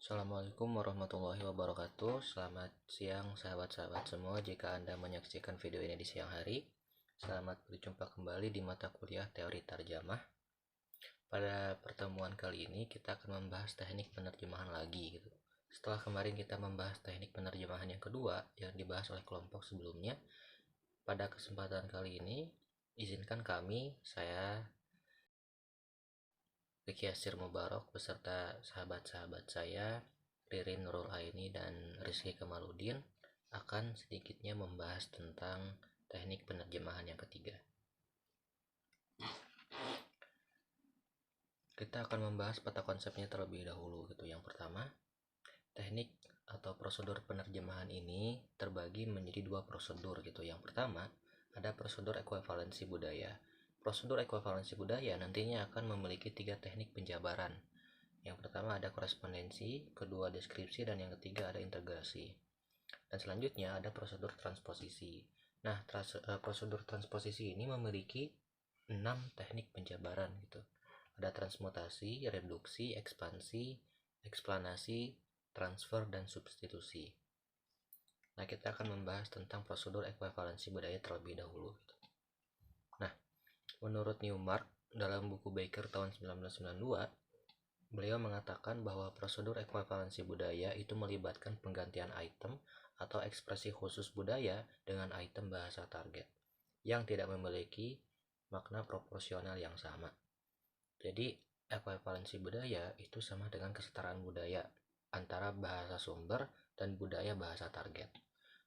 Assalamualaikum warahmatullahi wabarakatuh. Selamat siang sahabat-sahabat semua. Jika Anda menyaksikan video ini di siang hari, selamat berjumpa kembali di mata kuliah teori tarjamah. Pada pertemuan kali ini kita akan membahas teknik penerjemahan lagi gitu. Setelah kemarin kita membahas teknik penerjemahan yang kedua yang dibahas oleh kelompok sebelumnya, pada kesempatan kali ini izinkan saya Riki Asir Mubarok beserta sahabat-sahabat saya Ririn Nurul Aini dan Rizky Kamaludin akan sedikitnya membahas tentang teknik penerjemahan yang ketiga. Kita akan membahas pada konsepnya terlebih dahulu gitu. Yang pertama, teknik atau prosedur penerjemahan ini terbagi menjadi dua prosedur gitu. Yang pertama, ada prosedur ekuivalensi budaya. Prosedur ekuivalensi budaya nantinya akan memiliki tiga teknik penjabaran. Yang pertama ada korespondensi, kedua deskripsi, dan yang ketiga ada integrasi. Dan selanjutnya ada prosedur transposisi. Nah, prosedur transposisi ini memiliki 6 teknik penjabaran gitu. Ada transmutasi, reduksi, ekspansi, eksplanasi, transfer, dan substitusi. Nah, kita akan membahas tentang prosedur ekuivalensi budaya terlebih dahulu gitu. Nah, menurut Newmark dalam buku Baker tahun 1992, beliau mengatakan bahwa prosedur ekuivalensi budaya itu melibatkan penggantian item atau ekspresi khusus budaya dengan item bahasa target yang tidak memiliki makna proporsional yang sama. Jadi, ekuivalensi budaya itu sama dengan kesetaraan budaya antara bahasa sumber dan budaya bahasa target.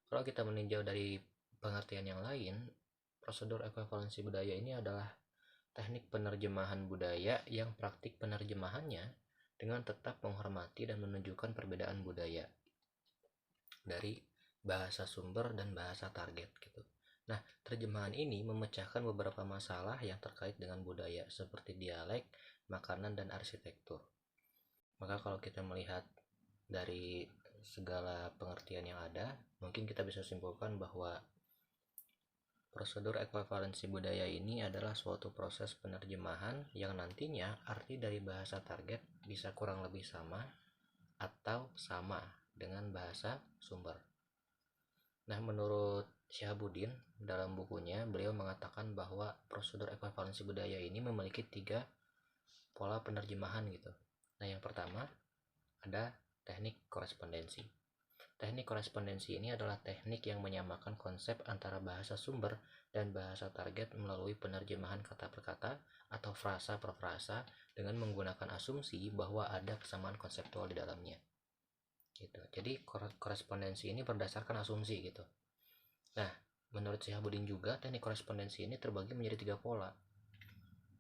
Kalau kita meninjau dari pengertian yang lain, prosedur ekuivalensi budaya ini adalah teknik penerjemahan budaya yang praktik penerjemahannya dengan tetap menghormati dan menunjukkan perbedaan budaya dari bahasa sumber dan bahasa target gitu. Nah, terjemahan ini memecahkan beberapa masalah yang terkait dengan budaya seperti dialek, makanan, dan arsitektur. Maka kalau kita melihat dari segala pengertian yang ada, mungkin kita bisa simpulkan bahwa prosedur ekuivalensi budaya ini adalah suatu proses penerjemahan yang nantinya arti dari bahasa target bisa kurang lebih sama atau sama dengan bahasa sumber. Nah, menurut Syahabuddin dalam bukunya, beliau mengatakan bahwa prosedur ekuivalensi budaya ini memiliki 3 pola penerjemahan gitu. Nah, yang pertama ada teknik korespondensi. Teknik korespondensi ini adalah teknik yang menyamakan konsep antara bahasa sumber dan bahasa target melalui penerjemahan kata per kata atau frasa per frasa dengan menggunakan asumsi bahwa ada kesamaan konseptual di dalamnya. Gitu. Jadi korespondensi ini berdasarkan asumsi gitu. Nah, menurut Syahabuddin juga teknik korespondensi ini terbagi menjadi 3 pola.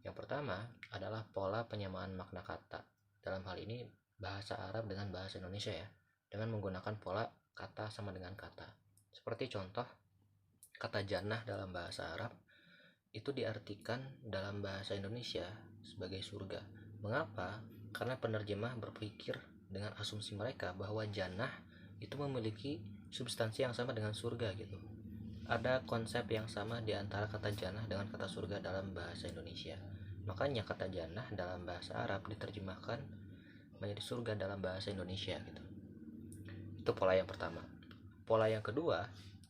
Yang pertama adalah pola penyamaan makna kata. Dalam hal ini bahasa Arab dengan bahasa Indonesia ya, dengan menggunakan pola kata sama dengan kata. Seperti contoh, kata jannah dalam bahasa Arab itu diartikan dalam bahasa Indonesia sebagai surga. Mengapa? Karena penerjemah berpikir dengan asumsi mereka bahwa jannah itu memiliki substansi yang sama dengan surga gitu. Ada konsep yang sama di antara kata jannah dengan kata surga dalam bahasa Indonesia. Makanya kata jannah dalam bahasa Arab diterjemahkan menjadi surga dalam bahasa Indonesia gitu. Itu pola yang pertama. Pola yang kedua,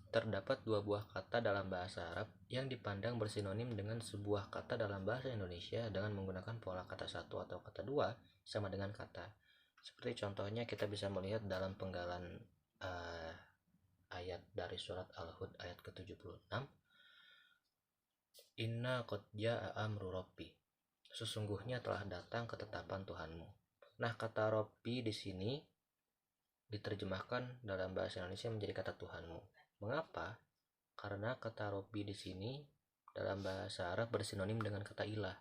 terdapat 2 buah kata dalam bahasa Arab yang dipandang bersinonim dengan sebuah kata dalam bahasa Indonesia dengan menggunakan pola kata satu atau kata dua sama dengan kata. Seperti contohnya kita bisa melihat dalam penggalan ayat dari surat Al-Hud ayat ke-76. Inna qad jaa amru rabbi. Sesungguhnya telah datang ketetapan Tuhanmu. Nah, kata Rabbi di sini diterjemahkan dalam bahasa Indonesia menjadi kata Tuhanmu. Mengapa? Karena kata Rabbi di sini dalam bahasa Arab bersinonim dengan kata ilah.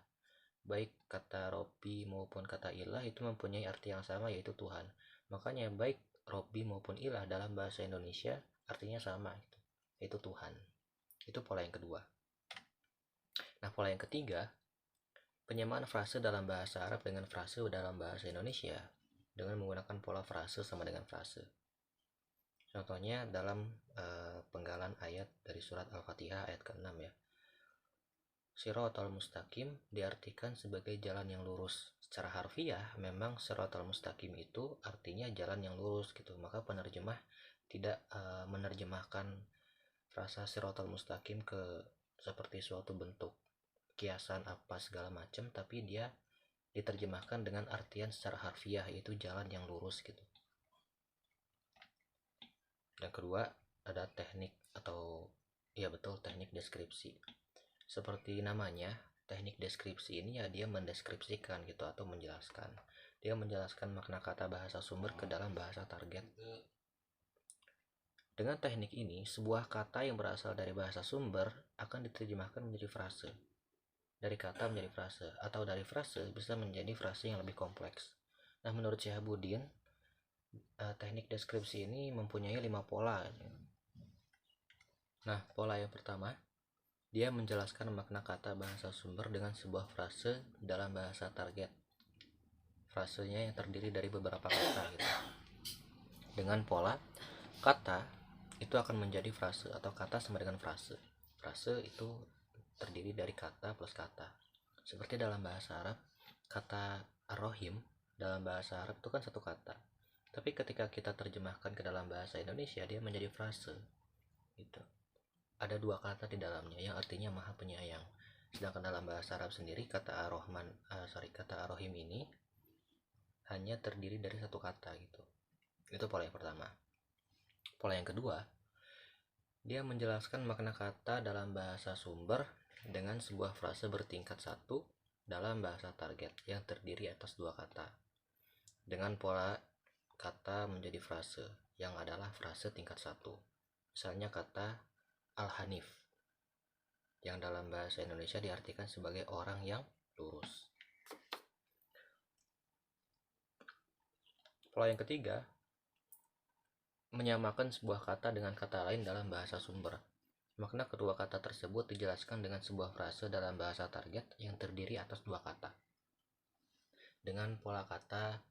Baik kata Rabbi maupun kata ilah itu mempunyai arti yang sama, yaitu Tuhan. Makanya baik Rabbi maupun ilah dalam bahasa Indonesia artinya sama, yaitu Tuhan. Itu pola yang kedua. Nah, pola yang ketiga, penyamaan frase dalam bahasa Arab dengan frase dalam bahasa Indonesia dengan menggunakan pola frase sama dengan frase. Contohnya dalam penggalan ayat dari surat Al-Fatihah ayat ke-6 ya. Shiratal mustaqim diartikan sebagai jalan yang lurus. Secara harfiah memang shiratal mustaqim itu artinya jalan yang lurus gitu. Maka penerjemah tidak menerjemahkan frasa shiratal mustaqim ke seperti suatu bentuk kiasan apa segala macam, tapi dia diterjemahkan dengan artian secara harfiah, yaitu jalan yang lurus gitu. Yang kedua ada teknik atau ya betul, teknik deskripsi. Seperti namanya, teknik deskripsi ini ya dia mendeskripsikan gitu atau menjelaskan. Dia menjelaskan makna kata bahasa sumber ke dalam bahasa target. Dengan teknik ini, sebuah kata yang berasal dari bahasa sumber akan diterjemahkan menjadi frase. Dari kata menjadi frase, atau dari frase bisa menjadi frase yang lebih kompleks. Nah, menurut Syihabuddin, teknik deskripsi ini mempunyai 5 pola. Nah, pola yang pertama, dia menjelaskan makna kata bahasa sumber dengan sebuah frase dalam bahasa target. Frasenya yang terdiri dari beberapa kata gitu. Dengan pola kata itu akan menjadi frase atau kata sama dengan frase. Frase itu terdiri dari kata plus kata. Seperti dalam bahasa Arab, kata ar-rahim dalam bahasa Arab itu kan satu kata. Tapi ketika kita terjemahkan ke dalam bahasa Indonesia, dia menjadi frase. Gitu. Ada 2 kata di dalamnya yang artinya maha penyayang. Sedangkan dalam bahasa Arab sendiri kata ar-rahim ini hanya terdiri dari satu kata gitu. Itu pola yang pertama. Pola yang kedua, dia menjelaskan makna kata dalam bahasa sumber dengan sebuah frase bertingkat 1 dalam bahasa target yang terdiri atas 2 kata. Dengan pola kata menjadi frase yang adalah frase tingkat 1. Misalnya kata al-hanif yang dalam bahasa Indonesia diartikan sebagai orang yang lurus. Pola yang ketiga, menyamakan sebuah kata dengan kata lain dalam bahasa sumber. Makna kedua kata tersebut dijelaskan dengan sebuah frase dalam bahasa target yang terdiri atas 2 kata. Dengan pola kata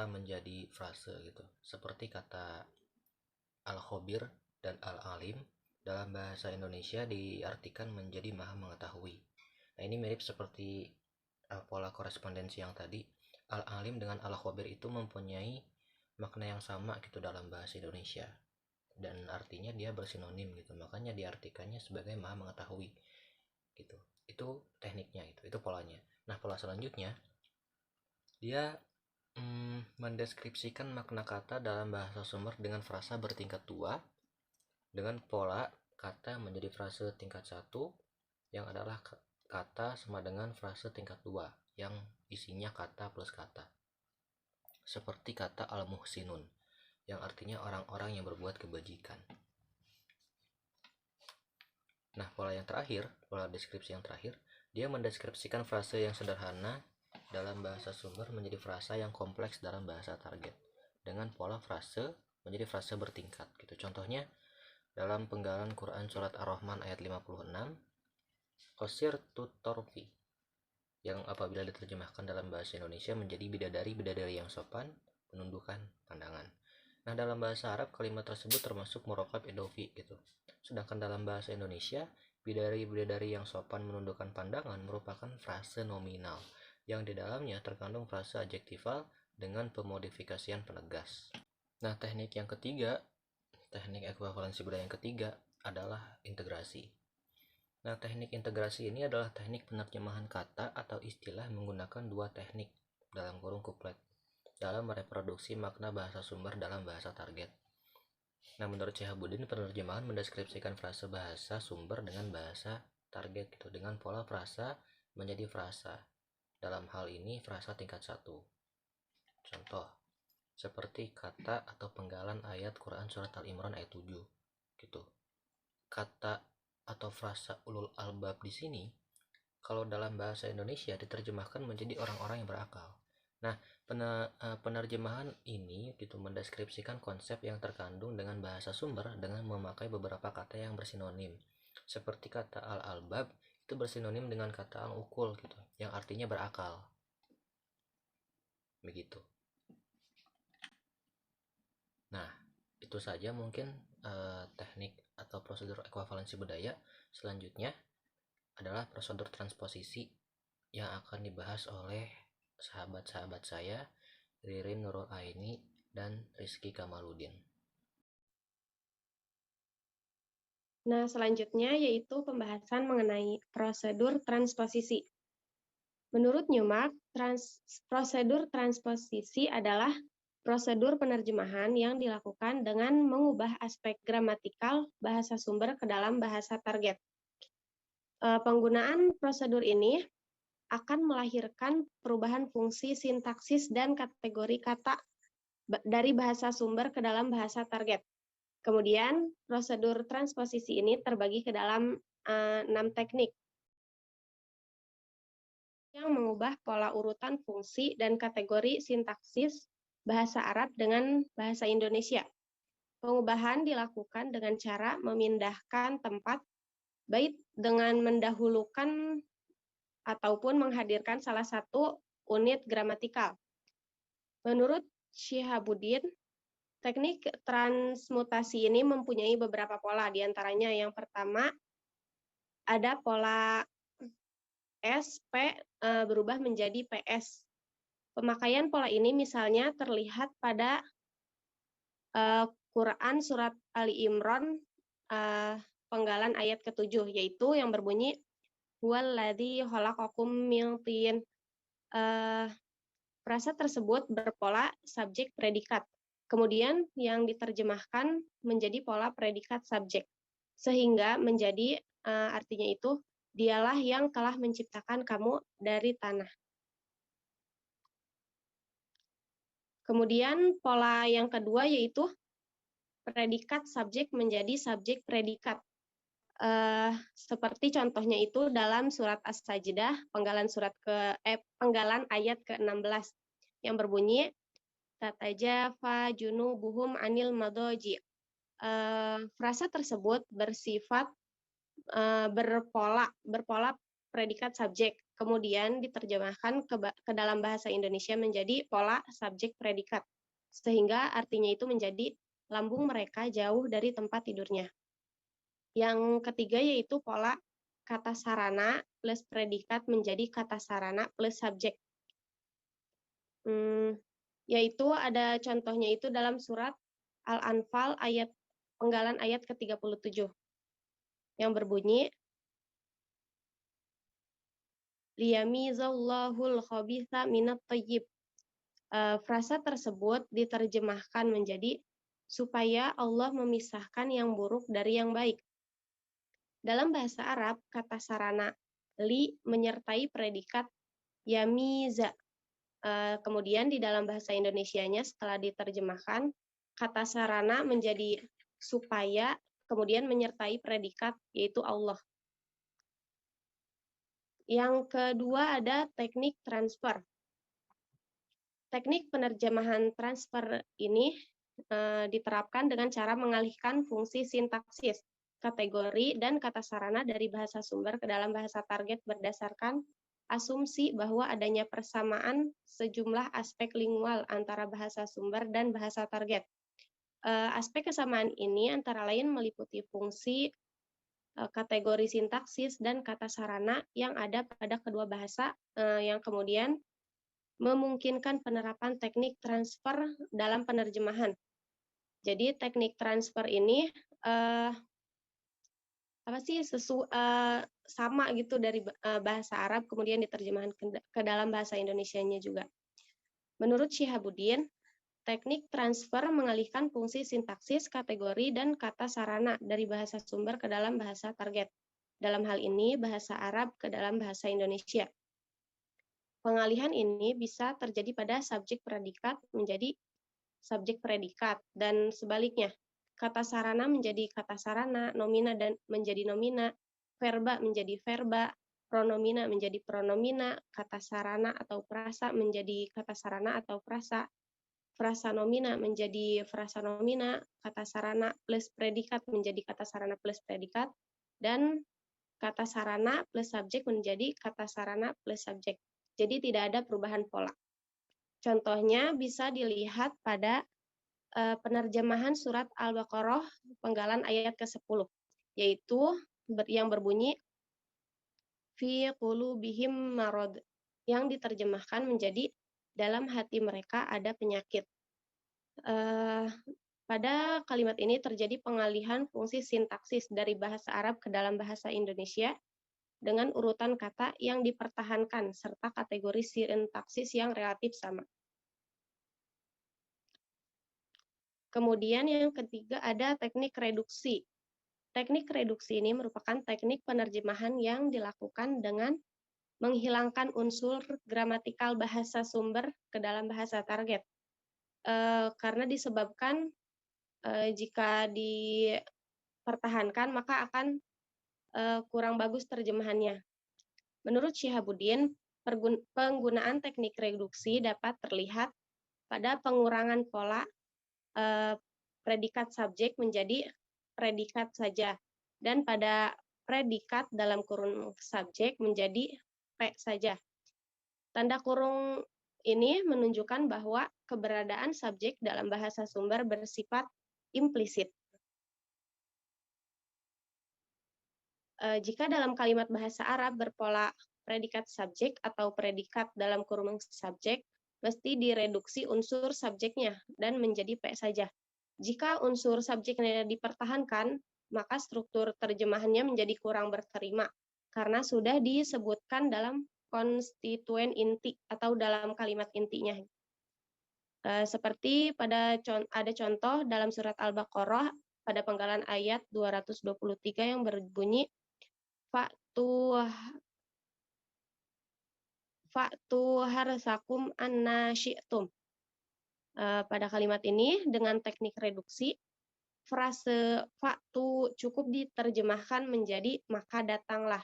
menjadi frase gitu. Seperti kata al-khabir dan al-alim dalam bahasa Indonesia diartikan menjadi maha mengetahui. Nah, ini mirip seperti pola korespondensi yang tadi. Al-alim dengan al-khabir itu mempunyai makna yang sama gitu dalam bahasa Indonesia. Dan artinya dia bersinonim gitu, makanya diartikannya sebagai maha mengetahui gitu. Itu tekniknya gitu, itu polanya. Nah, pola selanjutnya dia mendeskripsikan makna kata dalam bahasa sumber dengan frasa bertingkat 2 dengan pola kata menjadi frase tingkat 1 yang adalah kata sama dengan frase tingkat 2 yang isinya kata plus kata. Seperti kata al-muhsinun yang artinya orang-orang yang berbuat kebajikan. Nah, pola yang terakhir, pola deskripsi yang terakhir, dia mendeskripsikan frase yang sederhana dalam bahasa sumber menjadi frasa yang kompleks dalam bahasa target dengan pola frase menjadi frase bertingkat gitu. Contohnya dalam penggalan Quran surat Ar-Rahman ayat 56, qasir tutorfi, yang apabila diterjemahkan dalam bahasa Indonesia menjadi bidadari-bidadari yang sopan, menundukkan pandangan. Nah, dalam bahasa Arab kalimat tersebut termasuk murokab idofi gitu. Sedangkan dalam bahasa Indonesia, bidadari-bidadari yang sopan menundukkan pandangan merupakan frase nominal yang di dalamnya terkandung frase adjektifal dengan pemodifikasian penegas. Nah, teknik yang ketiga, teknik ekuivalensi budaya yang ketiga adalah integrasi. Nah, teknik integrasi ini adalah teknik penerjemahan kata atau istilah menggunakan 2 teknik dalam kurung kuplet dalam mereproduksi makna bahasa sumber dalam bahasa target. Nah, menurut Syihabuddin, penerjemahan mendeskripsikan frase bahasa sumber dengan bahasa target gitu dengan pola frasa menjadi frasa. Dalam hal ini frasa tingkat 1. Contoh, seperti kata atau penggalan ayat Quran surat Al-Imran ayat 7 gitu. Kata atau frasa ulul albab di sini kalau dalam bahasa Indonesia diterjemahkan menjadi orang-orang yang berakal. Nah, penerjemahan ini gitu mendeskripsikan konsep yang terkandung dengan bahasa sumber dengan memakai beberapa kata yang bersinonim. Seperti kata al-albab itu bersinonim dengan kata al-ukul gitu, yang artinya berakal. Begitu. Nah, itu saja mungkin teknik atau prosedur ekuivalensi budaya. Selanjutnya adalah prosedur transposisi yang akan dibahas oleh sahabat-sahabat saya, Ririn Nurul Aini dan Rizky Kamaludin. Nah, selanjutnya yaitu pembahasan mengenai prosedur transposisi. Menurut Newmark, prosedur transposisi adalah prosedur penerjemahan yang dilakukan dengan mengubah aspek gramatikal bahasa sumber ke dalam bahasa target. Penggunaan prosedur ini akan melahirkan perubahan fungsi sintaksis dan kategori kata dari bahasa sumber ke dalam bahasa target. Kemudian, prosedur transposisi ini terbagi ke dalam 6 teknik yang mengubah pola urutan fungsi dan kategori sintaksis bahasa Arab dengan bahasa Indonesia. Pengubahan dilakukan dengan cara memindahkan tempat bait dengan mendahulukan ataupun menghadirkan salah satu unit gramatikal. Menurut Shihabuddin, teknik transmutasi ini mempunyai beberapa pola, diantaranya yang pertama ada pola SP berubah menjadi PS. Pemakaian pola ini misalnya terlihat pada Quran surat Ali Imran penggalan ayat ke-7, yaitu yang berbunyi Huwaladzi khalaqakum min tin. Frasa tersebut berpola subjek predikat. Kemudian yang diterjemahkan menjadi pola predikat subjek, sehingga menjadi artinya itu dialah yang telah menciptakan kamu dari tanah. Kemudian pola yang kedua yaitu predikat subjek menjadi subjek predikat. Seperti contohnya itu dalam surat As-Sajdah penggalan ayat ke-16 yang berbunyi tatajafa junubuhum anil madoji. Frasa tersebut bersifat berpola predikat subjek, kemudian diterjemahkan ke dalam bahasa Indonesia menjadi pola subjek predikat, sehingga artinya itu menjadi lambung mereka jauh dari tempat tidurnya. Yang ketiga yaitu pola kata sarana plus predikat menjadi kata sarana plus subjek. Yaitu ada contohnya itu dalam surat Al-Anfal penggalan ayat ke-37 yang berbunyi liyamizallahul khabitha minat thayyib. Frasa tersebut diterjemahkan menjadi supaya Allah memisahkan yang buruk dari yang baik. Dalam bahasa Arab, kata sarana li menyertai predikat yamiza. Kemudian di dalam bahasa Indonesianya setelah diterjemahkan, kata sarana menjadi supaya, kemudian menyertai predikat yaitu Allah. Yang kedua ada teknik transfer. Teknik penerjemahan transfer ini diterapkan dengan cara mengalihkan fungsi sintaksis, kategori, dan kata sarana dari bahasa sumber ke dalam bahasa target berdasarkan asumsi bahwa adanya persamaan sejumlah aspek lingual antara bahasa sumber dan bahasa target. Aspek kesamaan ini antara lain meliputi fungsi, kategori sintaksis, dan kata sarana yang ada pada kedua bahasa yang kemudian memungkinkan penerapan teknik transfer dalam penerjemahan. Jadi teknik transfer ini sama gitu dari bahasa Arab kemudian diterjemahkan ke dalam bahasa Indonesianya juga. Menurut Shihabuddin, teknik transfer mengalihkan fungsi sintaksis, kategori, dan kata sarana dari bahasa sumber ke dalam bahasa target. Dalam hal ini bahasa Arab ke dalam bahasa Indonesia. Pengalihan ini bisa terjadi pada subjek predikat menjadi subjek predikat dan sebaliknya. Kata sarana menjadi kata sarana, nomina dan menjadi nomina, verba menjadi verba, pronomina menjadi pronomina, kata sarana atau frasa menjadi kata sarana atau frasa, frasa nomina menjadi frasa nomina, kata sarana plus predikat menjadi kata sarana plus predikat, dan kata sarana plus subjek menjadi kata sarana plus subjek. Jadi tidak ada perubahan pola. Contohnya bisa dilihat pada penerjemahan surat Al-Baqarah penggalan ayat ke-10, yaitu yang berbunyi fi qulubihim marad, yang diterjemahkan menjadi dalam hati mereka ada penyakit. Pada kalimat ini terjadi pengalihan fungsi sintaksis dari bahasa Arab ke dalam bahasa Indonesia dengan urutan kata yang dipertahankan serta kategori sintaksis yang relatif sama. Kemudian yang ketiga ada teknik reduksi. Teknik reduksi ini merupakan teknik penerjemahan yang dilakukan dengan menghilangkan unsur gramatikal bahasa sumber ke dalam bahasa target. Karena disebabkan jika dipertahankan maka akan kurang bagus terjemahannya. Menurut Syihabuddin, penggunaan teknik reduksi dapat terlihat pada pengurangan pola predikat subjek menjadi predikat saja, dan pada predikat dalam kurung subjek menjadi P saja. Tanda kurung ini menunjukkan bahwa keberadaan subjek dalam bahasa sumber bersifat implisit. Jika dalam kalimat bahasa Arab berpola predikat subjek atau predikat dalam kurung subjek, mesti direduksi unsur subjeknya dan menjadi P saja. Jika unsur subjeknya dipertahankan, maka struktur terjemahannya menjadi kurang berterima, karena sudah disebutkan dalam konstituen inti atau dalam kalimat intinya. Seperti ada contoh dalam surat Al-Baqarah pada penggalan ayat 223 yang berbunyi Fa'tu harsakum anna syi'tum. Pada kalimat ini dengan teknik reduksi, frase fa'tu cukup diterjemahkan menjadi maka datanglah,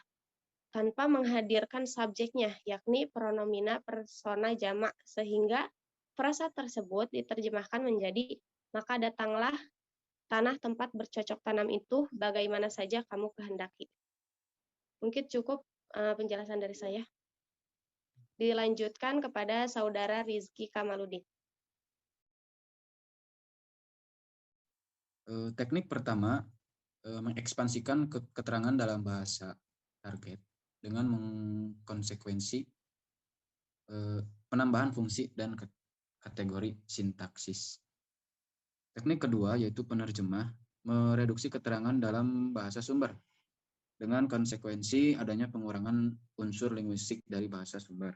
tanpa menghadirkan subjeknya, yakni pronomina persona jamak, sehingga frasa tersebut diterjemahkan menjadi maka datanglah tanah tempat bercocok tanam itu bagaimana saja kamu kehendaki. Mungkin cukup penjelasan dari saya. Dilanjutkan kepada saudara Rizky Kamaludin. Teknik pertama, mengekspansikan keterangan dalam bahasa target dengan mengkonsekuensi penambahan fungsi dan kategori sintaksis. Teknik kedua yaitu penerjemah, mereduksi keterangan dalam bahasa sumber dengan konsekuensi adanya pengurangan unsur linguistik dari bahasa sumber.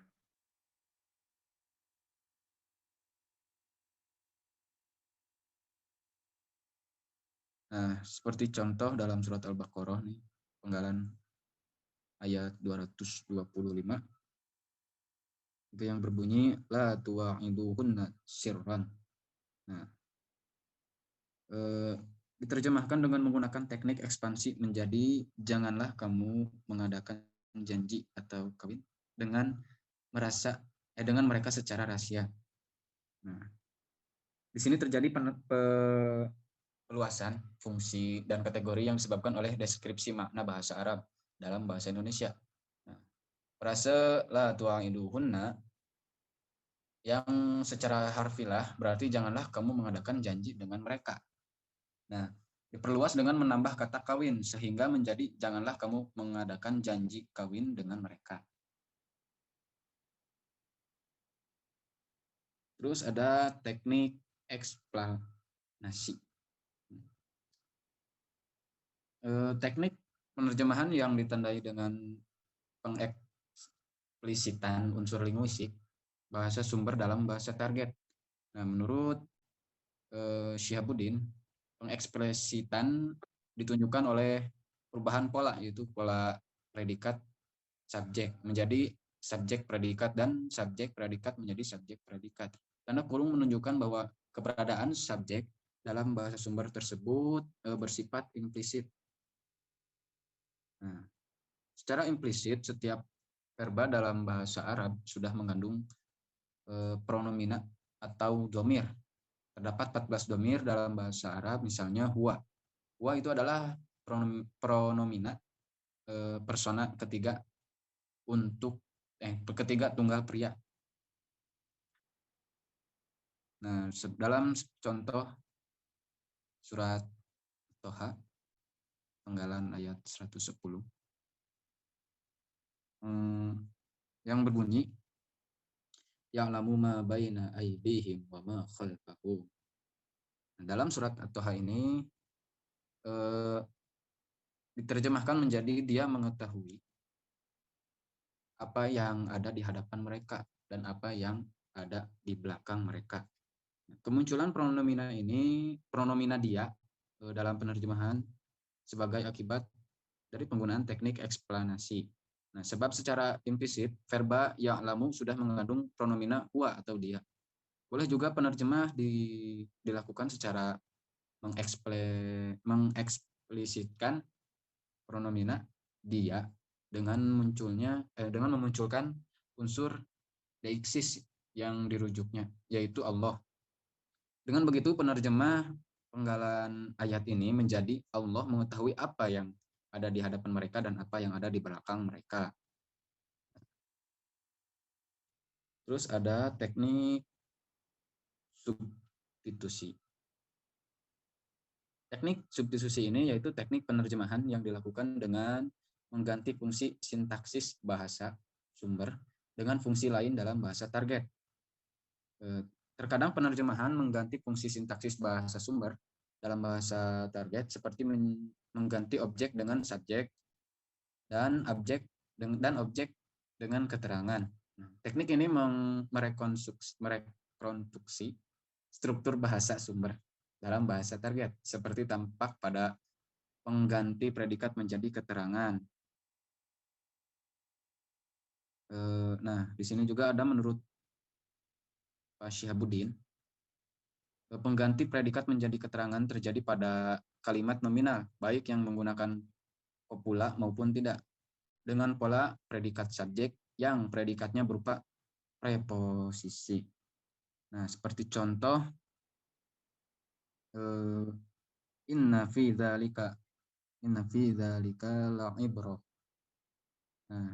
Nah, seperti contoh dalam surat Al-Baqarah nih, penggalan ayat 225 itu yang berbunyi la tuwa'iduhunna sirran. Nah, diterjemahkan dengan menggunakan teknik ekspansi menjadi janganlah kamu mengadakan janji atau kawin dengan mereka secara rahasia. Nah, di sini terjadi peluasan fungsi dan kategori yang disebabkan oleh deskripsi makna bahasa Arab dalam bahasa Indonesia. Nah, frase la tuwa'iduhunna yang secara harfiah berarti janganlah kamu mengadakan janji dengan mereka. Nah, diperluas dengan menambah kata kawin sehingga menjadi janganlah kamu mengadakan janji kawin dengan mereka. Terus ada teknik eksplanasi. Teknik penerjemahan yang ditandai dengan pengeksplisitan unsur linguistik bahasa sumber dalam bahasa target. Nah, menurut Syihabuddin, pengeksplisitan ditunjukkan oleh perubahan pola, yaitu pola predikat subjek menjadi subjek predikat dan subjek predikat menjadi subjek predikat. Tanda kurung menunjukkan bahwa keberadaan subjek dalam bahasa sumber tersebut bersifat implisit. Nah, secara implisit setiap verba dalam bahasa Arab sudah mengandung pronomina atau domir. Terdapat 14 domir dalam bahasa Arab, misalnya huwa. Huwa itu adalah pronomina persona ketiga untuk ketiga tunggal pria. Nah, dalam contoh surat Toha penggalan ayat 110 yang berbunyi ya'lamu ma baina aydihim wa ma khalfahum. Nah, dalam surat At-Toha ini diterjemahkan menjadi dia mengetahui apa yang ada di hadapan mereka dan apa yang ada di belakang mereka. Kemunculan pronomina dia dalam penerjemahan sebagai akibat dari penggunaan teknik eksplanasi. Nah, sebab secara implisit verba ya'lamu sudah mengandung pronomina huwa atau dia. Boleh juga penerjemah dilakukan secara mengeksplisitkan pronomina dia dengan memunculkan unsur deiksis yang dirujuknya, yaitu Allah. Dengan begitu penerjemah penggalan ayat ini menjadi Allah mengetahui apa yang ada di hadapan mereka dan apa yang ada di belakang mereka. Terus ada teknik substitusi. Teknik substitusi ini yaitu teknik penerjemahan yang dilakukan dengan mengganti fungsi sintaksis bahasa sumber dengan fungsi lain dalam bahasa target. Terkadang penerjemahan mengganti fungsi sintaksis bahasa sumber dalam bahasa target seperti mengganti objek dengan subjek dan objek dengan keterangan. Teknik ini merekonstruksi struktur bahasa sumber dalam bahasa target seperti tampak pada pengganti predikat menjadi keterangan. Nah, di sini juga ada menurut Pak Syihabuddin, pengganti predikat menjadi keterangan terjadi pada kalimat nominal, baik yang menggunakan kopula maupun tidak, dengan pola predikat subjek yang predikatnya berupa preposisi. Nah, seperti contoh, inna fi dzalika la'ibrah. Nah,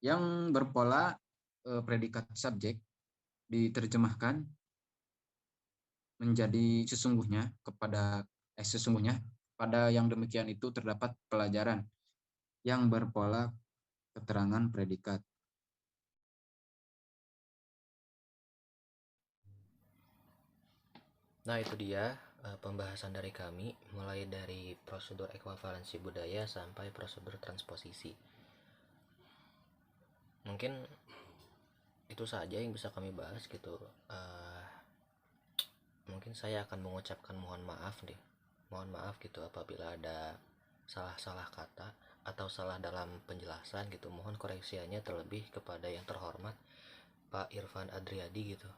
yang berpola predikat subjek diterjemahkan menjadi sesungguhnya pada yang demikian itu terdapat pelajaran yang berpola keterangan predikat. Nah, itu dia pembahasan dari kami, mulai dari prosedur ekuivalensi budaya sampai prosedur transposisi. Mungkin itu saja yang bisa kami bahas gitu. Mungkin saya akan mengucapkan mohon maaf gitu apabila ada salah-salah kata atau salah dalam penjelasan gitu. Mohon koreksiannya terlebih kepada yang terhormat Pak Irfan Adriadi gitu.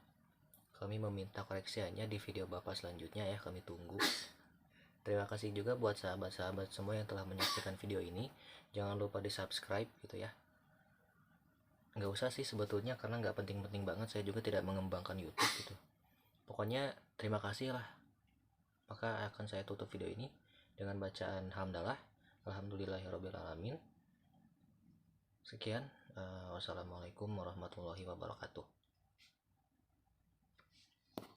Kami meminta koreksiannya di video Bapak selanjutnya ya, kami tunggu. Terima kasih juga buat sahabat-sahabat semua yang telah menyaksikan video ini. Jangan lupa di subscribe gitu ya. Nggak usah sih sebetulnya karena nggak penting-penting banget, saya juga tidak mengembangkan YouTube gitu. Pokoknya terima kasih lah. Maka akan saya tutup video ini dengan bacaan hamdalah. Alhamdulillahirrabbilalamin. Sekian. Wassalamualaikum warahmatullahi wabarakatuh.